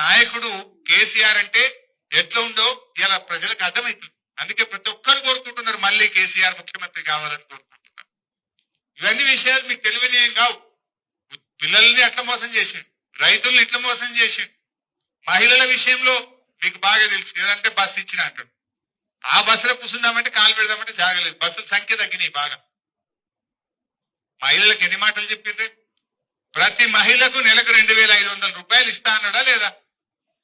నాయకుడు కేసీఆర్ అంటే ఎట్లా ఉండో ఇలా ప్రజలకు అర్థమవుతుంది. అందుకే ప్రతి ఒక్కరు కోరుకుంటున్నారు మళ్ళీ కేసీఆర్ ముఖ్యమంత్రి కావాలని కోరుకుంటున్నారు. ఇవన్నీ విషయాలు మీకు తెలియని ఏం కావు. పిల్లల్ని అట్లా మోసం చేసిండు, రైతుల్ని ఇట్లా మోసం చేసిండు. మహిళల విషయంలో మీకు బాగా తెలుసు, ఏదంటే బస్సు ఇచ్చిన అంటాడు. ఆ బస్సులో కూర్చుందామంటే కాలు పెడదామంటే జాగలేదు. బస్సుల సంఖ్య తగ్గినాయి బాగా. మహిళలకు ఎన్ని మాటలు చెప్పిండ్రు? ప్రతి మహిళకు నెలకు 2,500 రూపాయలు ఇస్తా అన్నాడా లేదా?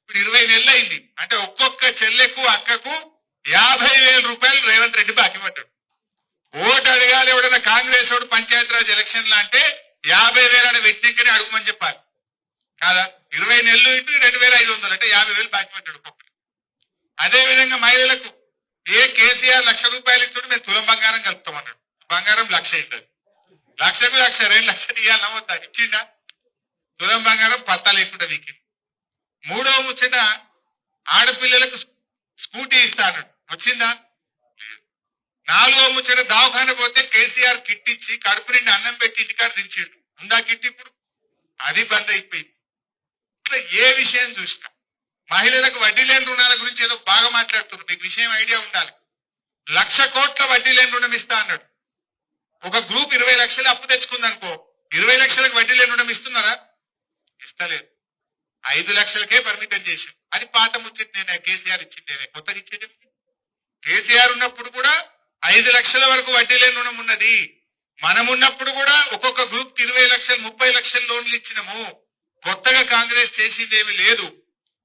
ఇప్పుడు 20 నెలలు అయింది అంటే ఒక్కొక్క చెల్లెకు అక్కకు 50,000 రూపాయలు రేవంత్ రెడ్డి బాకీ పడ్డాడు. ఓటు అడగాలి ఎవడన్నా కాంగ్రెస్ వాడు పంచాయతీరాజ్ ఎలక్షన్లు అంటే 50,000 అని వ్యక్తికని అడుగుమని చెప్పాలి కాదా? 20 నెలలు ఇంటూ 2,500 అంటే 50,000 బాకీ పడ్డాడు ఒక్కొక్కరు. అదే విధంగా మహిళలకు కేసీఆర్ 1,00,000 రూపాయలు ఇస్తుంటే మేము తులం బంగారం కలుపుతామన్నాడు. బంగారం 1,00,000 అవుతుంది. 1,00,000కు 1,00,000 2 లక్షలు ఇవ్వాలన్నా వద్దా? ఇచ్చిండా? తులం బంగారం పత్తా లేకుండా వీకింది. మూడవ ముచ్చట ఆడపిల్లలకు స్కూటీ ఇస్తా అన్నాడు. వచ్చిందా? నాలుగవ ముచ్చట దవాఖాన పోతే కేసీఆర్ కిట్ ఇచ్చి కడుపు నిండి అన్నం పెట్టి ఇంటికాడ దించాడు. ఉందా కిట్? ఇప్పుడు అది బంద్ అయిపోయింది. ఇట్లా ఏ విషయం చూసినా మహిళలకు వడ్డీ లేని రుణాల గురించి ఏదో బాగా మాట్లాడుతున్నారు. మీకు విషయం ఐడియా ఉండాలి. 1,00,000 కోట్ల వడ్డీ లేని రుణం ఇస్తా అన్నాడు. ఒక గ్రూప్ 20 లక్షలు అప్పు తెచ్చుకుందనుకో, 20 లక్షలకు వడ్డీ లేని రుణం ఇస్తున్నారా? ఇస్తలేదు. 5 లక్షలకే పరిమితం చేశాం. అది పాత ముచ్చిందేనే, కేసీఆర్ ఇచ్చిందేనే, కొత్తగా ఇచ్చేది. కేసీఆర్ ఉన్నప్పుడు కూడా 5 లక్షల వరకు వడ్డీ లేని రుణం ఉన్నది. మనం ఉన్నప్పుడు కూడా ఒక్కొక్క గ్రూప్ కి 20 లక్షలు 30 లక్షల లోన్లు ఇచ్చినాము. కొత్తగా కాంగ్రెస్ చేసిందేమి లేదు.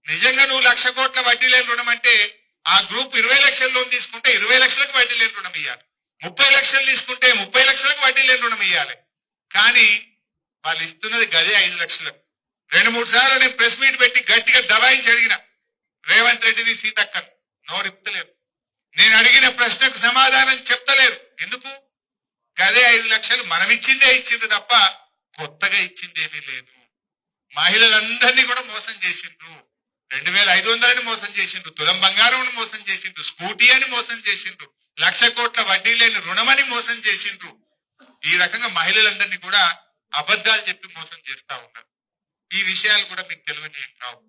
నిజంగా నువ్వు 1,00,000 కోట్ల వడ్డీ లేని రుణం అంటే ఆ గ్రూప్ 20 లక్షల లోన్ తీసుకుంటే 20 లక్షలకు వడ్డీ లేని రుణం ఇవ్వాలి. 30 లక్షలు తీసుకుంటే 30 లక్షలకు వడ్డీ లేని రుణం ఇవ్వాలి. కానీ వాళ్ళు ఇస్తున్నది గదే 5 లక్షలకు. 2-3 సార్లు నేను ప్రెస్ మీట్ పెట్టి గట్టిగా దబాయించి అడిగిన రేవంత్ రెడ్డిని, సీతక్కను. నోరిప్పలేరు. నేను అడిగిన ప్రశ్నకు సమాధానం చెప్తలేరు. ఎందుకు? గదే 5 లక్షలు మనం ఇచ్చింది తప్ప కొత్తగా ఇచ్చిందేమీ లేదు. మహిళలందరినీ కూడా మోసం చేసిండ్రు. 2,500 మోసం చేసిండ్రు, తులం బంగారం మోసం చేసిండ్రు, స్కూటీ అని మోసం చేసిండ్రు, 1,00,000 కోట్ల వడ్డీ లేని రుణమని మోసం చేసిండ్రు. ఈ రకంగా మహిళలందరినీ కూడా అబద్ధాలు చెప్పి మోసం చేస్తా ఉన్నారు. ఈ విషయాలు కూడా మీకు తెలియని కావు.